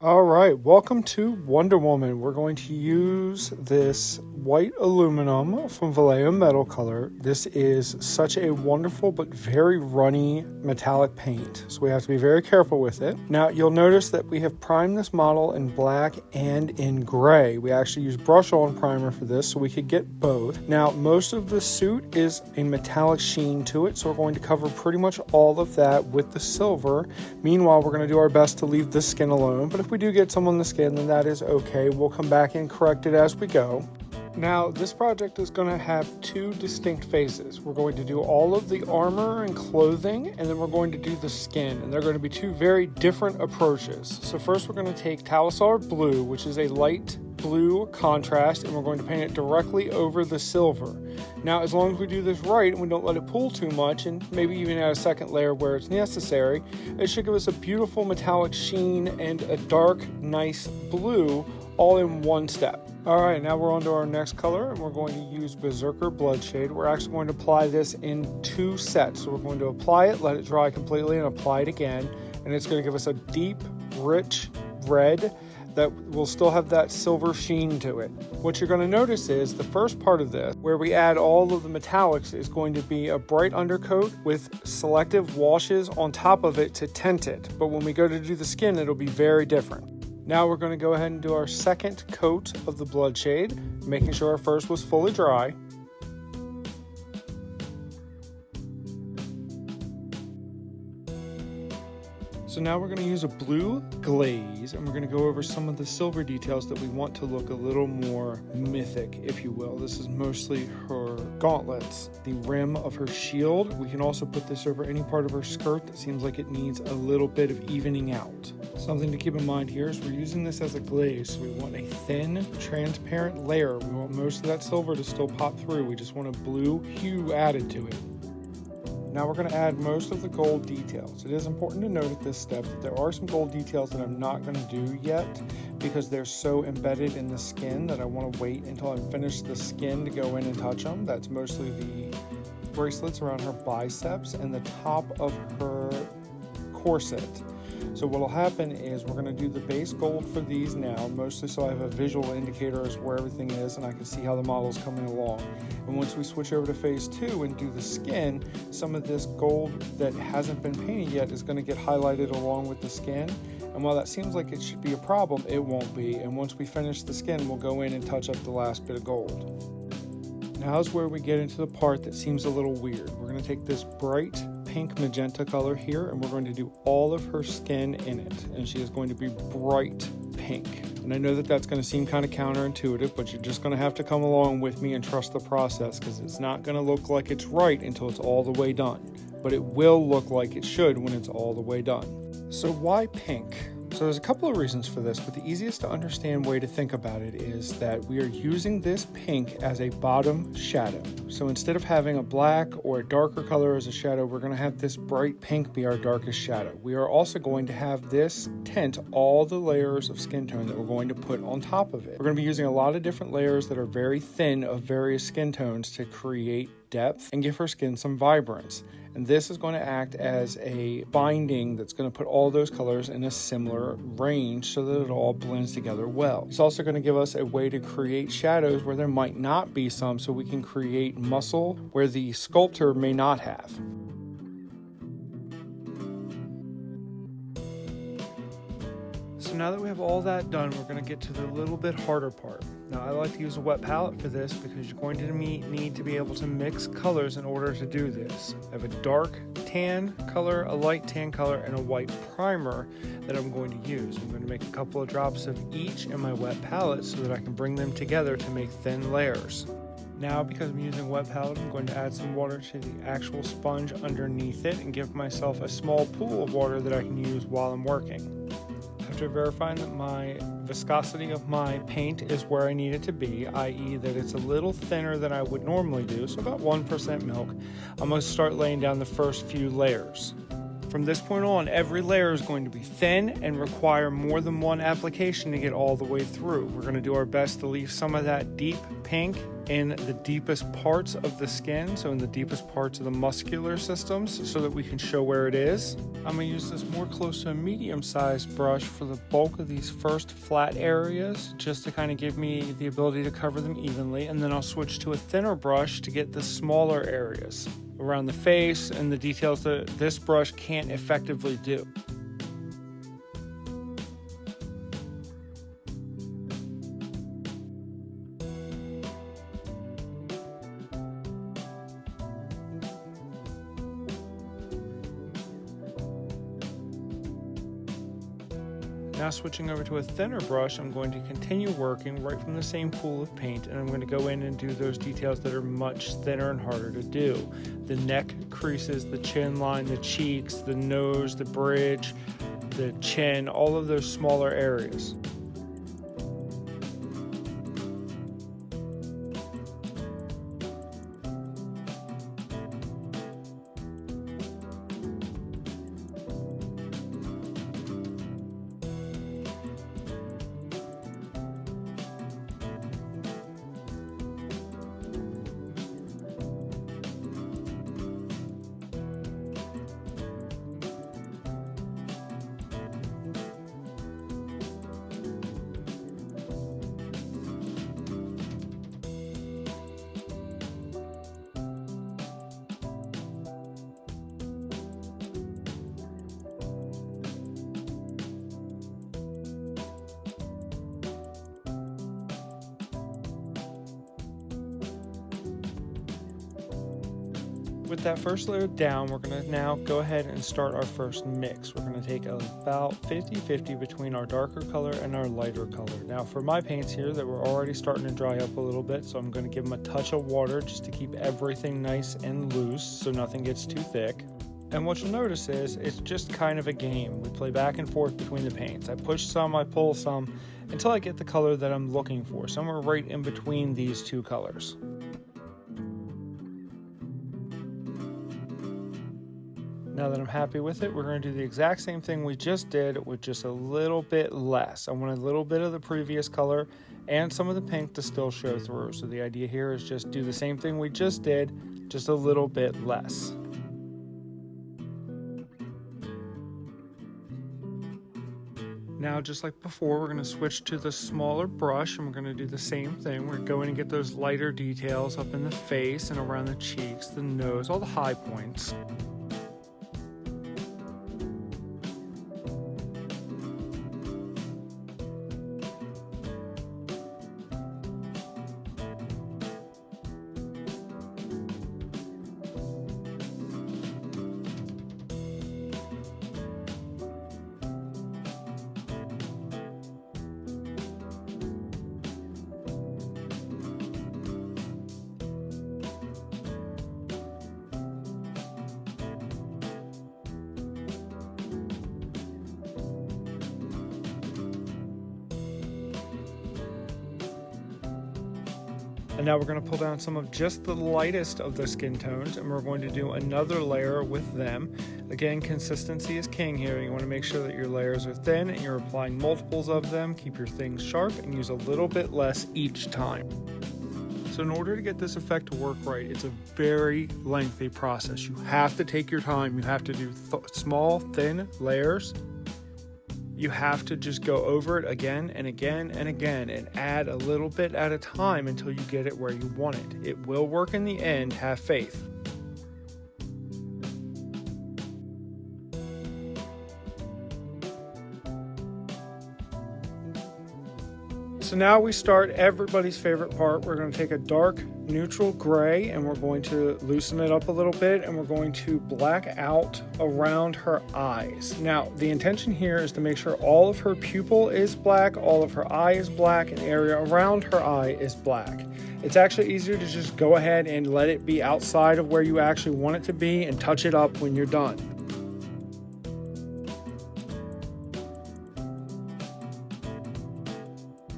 All right, welcome to Wonder Woman. We're going to use this white aluminum from Vallejo Metal Color. This is such a wonderful but very runny metallic paint, so we have to be very careful with it. Now, you'll notice that we have primed this model in black and in gray. We actually use brush-on primer for this, so we could get both. Now, most of the suit is a metallic sheen to it, so we're going to cover pretty much all of that with the silver. Meanwhile, we're going to do our best to leave the skin alone, but if we do get some on the skin, then that is okay. We'll come back and correct it as we go. Now, this project is going to have two distinct phases. We're going to do all of the armor and clothing, and then we're going to do the skin, and they're going to be two very different approaches. So first, we're going to take Talisar Blue, which is a light blue contrast, and we're going to paint it directly over the silver. Now, as long as we do this right and we don't let it pool too much, and maybe even add a second layer where it's necessary, it should give us a beautiful metallic sheen and a dark, nice blue all in one step. All right, now we're on to our next color, and we're going to use Berserker Bloodshade. We're actually going to apply this in two sets. So we're going to apply it, let it dry completely, and apply it again, and it's going to give us a deep, rich red that will still have that silver sheen to it. What you're going to notice is the first part of this, where we add all of the metallics, is going to be a bright undercoat with selective washes on top of it to tint it. But when we go to do the skin, it'll be very different. Now we're going to go ahead and do our second coat of the Bloodshade, making sure our first was fully dry. So now we're going to use a blue glaze, and we're going to go over some of the silver details that we want to look a little more mythic, if you will. This is mostly her gauntlets, the rim of her shield. We can also put this over any part of her skirt that seems like it needs a little bit of evening out. Something to keep in mind here is we're using this as a glaze, so we want a thin, transparent layer. We want most of that silver to still pop through. We just want a blue hue added to it. Now we're going to add most of the gold details. It is important to note at this step that there are some gold details that I'm not going to do yet because they're so embedded in the skin that I want to wait until I finish the skin to go in and touch them. That's mostly the bracelets around her biceps and the top of her corset. So what will happen is we're going to do the base gold for these now, mostly so I have a visual indicator as where everything is and I can see how the model's coming along. And once we switch over to phase 2 and do the skin, some of this gold that hasn't been painted yet is going to get highlighted along with the skin. And while that seems like it should be a problem, it won't be. And once we finish the skin, we'll go in and touch up the last bit of gold. Now is where we get into the part that seems a little weird. We're going to take this bright pink magenta color here, and we're going to do all of her skin in it, and she is going to be bright pink. And I know that that's going to seem kind of counterintuitive, but you're just going to have to come along with me and trust the process, because it's not going to look like it's right until it's all the way done, but it will look like it should when it's all the way done. So why pink? So there's a couple of reasons for this, but the easiest to understand way to think about it is that we are using this pink as a bottom shadow. So instead of having a black or a darker color as a shadow, we're going to have this bright pink be our darkest shadow. We are also going to have this tint all the layers of skin tone that we're going to put on top of it. We're going to be using a lot of different layers that are very thin of various skin tones to create depth and give her skin some vibrance. And this is going to act as a binding that's going to put all those colors in a similar range so that it all blends together well. It's also going to give us a way to create shadows where there might not be some, so we can create muscle where the sculptor may not have. So now that we have all that done, we're going to get to the little bit harder part. Now, I like to use a wet palette for this because you're going to need to be able to mix colors in order to do this. I have a dark tan color, a light tan color, and a white primer that I'm going to use. I'm going to make a couple of drops of each in my wet palette so that I can bring them together to make thin layers. Now, because I'm using a wet palette, I'm going to add some water to the actual sponge underneath it and give myself a small pool of water that I can use while I'm working. After verifying that my viscosity of my paint is where I need it to be, i.e. that it's a little thinner than I would normally do, so about 1% milk, I'm going to start laying down the first few layers. From this point on, every layer is going to be thin and require more than one application to get all the way through. We're going to do our best to leave some of that deep pink in the deepest parts of the skin, so in the deepest parts of the muscular systems, so that we can show where it is. I'm going to use this more close to a medium-sized brush for the bulk of these first flat areas, just to kind of give me the ability to cover them evenly, and then I'll switch to a thinner brush to get the smaller areas around the face and the details that this brush can't effectively do. Now switching over to a thinner brush, I'm going to continue working right from the same pool of paint, and I'm going to go in and do those details that are much thinner and harder to do. The neck creases, the chin line, the cheeks, the nose, the bridge, the chin, all of those smaller areas. With that first layer down, we're going to now go ahead and start our first mix. We're going to take about 50-50 between our darker color and our lighter color. Now for my paints here that were already starting to dry up a little bit, so I'm going to give them a touch of water just to keep everything nice and loose so nothing gets too thick. And what you'll notice is it's just kind of a game. We play back and forth between the paints. I push some, I pull some, until I get the color that I'm looking for, somewhere right in between these two colors. Now that I'm happy with it, we're going to do the exact same thing we just did with just a little bit less. I want a little bit of the previous color and some of the pink to still show through. So the idea here is just do the same thing we just did, just a little bit less. Now, just like before, we're going to switch to the smaller brush and we're going to do the same thing. We're going to get those lighter details up in the face and around the cheeks, the nose, all the high points. And now we're going to pull down some of just the lightest of the skin tones, and we're going to do another layer with them. Again, consistency is king here. You want to make sure that your layers are thin and you're applying multiples of them. Keep your things sharp and use a little bit less each time. So in order to get this effect to work right, it's a very lengthy process. You have to take your time. You have to do small, thin layers. You have to just go over it again and again and again and add a little bit at a time until you get it where you want it. It will work in the end, have faith. So now we start everybody's favorite part. We're going to take a dark neutral gray and we're going to loosen it up a little bit and we're going to black out around her eyes. Now the intention here is to make sure all of her pupil is black, all of her eye is black, and the area around her eye is black. It's actually easier to just go ahead and let it be outside of where you actually want it to be and touch it up when you're done.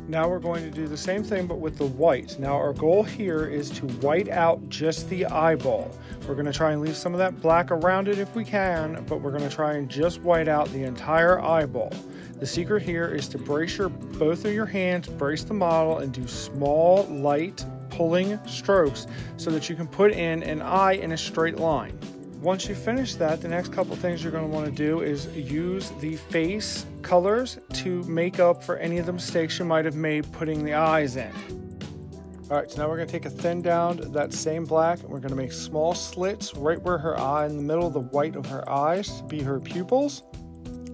Now we're going to do the same thing but with the white. Now our goal here is to white out just the eyeball. We're going to try and leave some of that black around it if we can, but we're going to try and just white out the entire eyeball. The secret here is to brace both of your hands, brace the model, and do small, light, pulling strokes so that you can put in an eye in a straight line. Once you finish that, the next couple things you're going to want to do is use the face colors to make up for any of the mistakes you might have made putting the eyes in. Alright, so now we're going to take a thin down that same black, and we're going to make small slits right where her eye, in the middle of the white of her eyes, to be her pupils.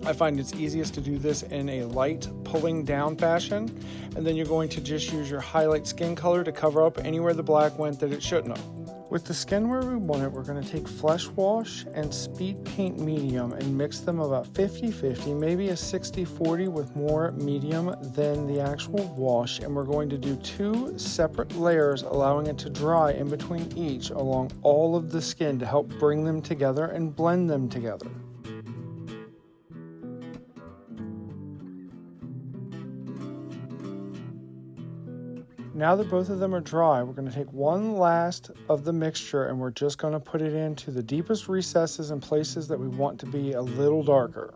I find it's easiest to do this in a light pulling down fashion, and then you're going to just use your highlight skin color to cover up anywhere the black went that it shouldn't have. With the skin where we want it, we're going to take Flesh Wash and Speed Paint Medium and mix them about 50-50, maybe a 60-40 with more medium than the actual wash, and we're going to do 2 separate layers, allowing it to dry in between each along all of the skin to help bring them together and blend them together. Now that both of them are dry, we're going to take one last of the mixture and we're just going to put it into the deepest recesses and places that we want to be a little darker.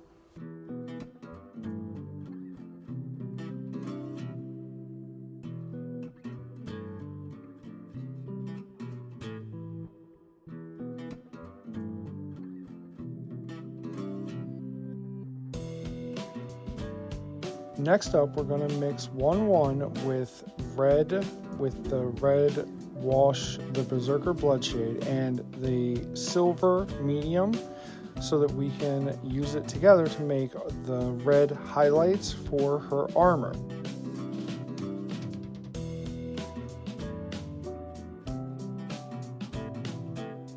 Next up, we're going to mix 1-1 with the red wash, the Berserker Blood shade, and the silver medium, so that we can use it together to make the red highlights for her armor.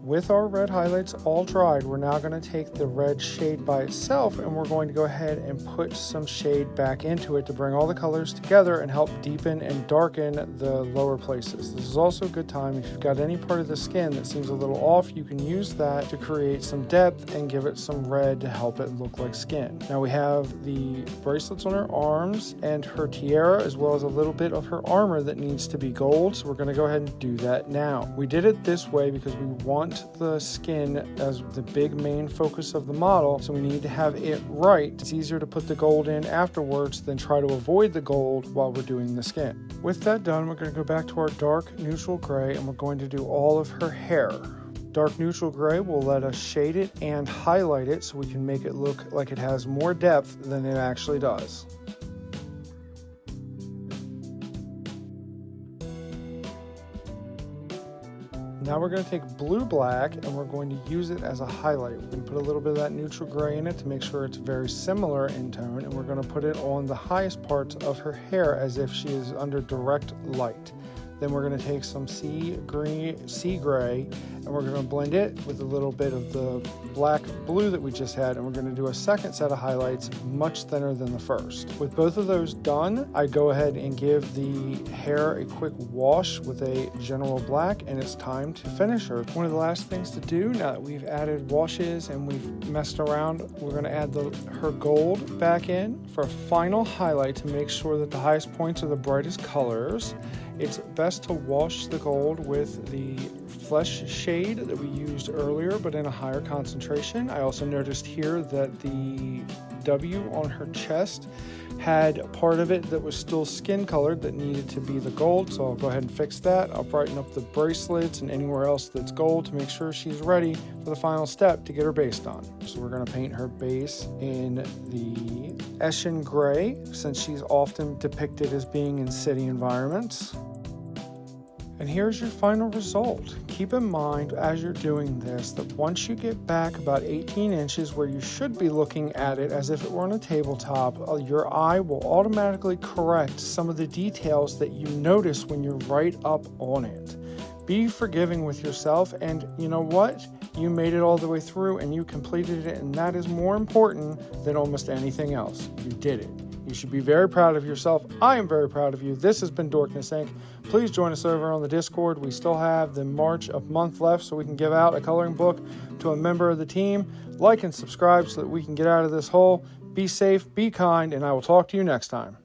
With our red highlights all dried, we're now going to take the red shade by itself and we're going to go ahead and put some shade back into it to bring all the colors together and help deepen and darken the lower places. This is also a good time if you've got any part of the skin that seems a little off, you can use that to create some depth and give it some red to help it look like skin. Now we have the bracelets on her arms and her tiara, as well as a little bit of her armor that needs to be gold, so we're going to go ahead and do that now. We did it this way because we want the skin as the big main focus of the model, so we need to have it right. It's easier to put the gold in afterwards than try to avoid the gold while we're doing the skin. With that done, we're going to go back to our dark neutral gray and we're going to do all of her hair. Dark neutral gray will let us shade it and highlight it so we can make it look like it has more depth than it actually does. Now we're going to take blue black and we're going to use it as a highlight. We're going to put a little bit of that neutral gray in it to make sure it's very similar in tone, and we're going to put it on the highest parts of her hair as if she is under direct light. Then we're going to take some sea gray, and we're going to blend it with a little bit of the black blue that we just had, and we're going to do a second set of highlights much thinner than the first. With both of those done, I go ahead and give the hair a quick wash with a general black, and it's time to finish her. One of the last things to do now that we've added washes and we've messed around, we're going to add her gold back in for a final highlight to make sure that the highest points are the brightest colors. It's best to wash the gold with the flesh shade that we used earlier, but in a higher concentration. I also noticed here that the W on her chest had part of it that was still skin colored that needed to be the gold, so I'll go ahead and fix that. I'll brighten up the bracelets and anywhere else that's gold to make sure she's ready for the final step to get her base on. So we're going to paint her base in the Eshin Gray, since she's often depicted as being in city environments. And here's your final result. Keep in mind as you're doing this that once you get back about 18 inches where you should be looking at it as if it were on a tabletop, your eye will automatically correct some of the details that you notice when you're right up on it. Be forgiving with yourself, and you know what? You made it all the way through and you completed it, and that is more important than almost anything else. You did it. You should be very proud of yourself. I am very proud of you. This has been Dorkness Inc. Please join us over on the Discord. We still have the March of month left, so we can give out a coloring book to a member of the team. Like and subscribe so that we can get out of this hole. Be safe, be kind, and I will talk to you next time.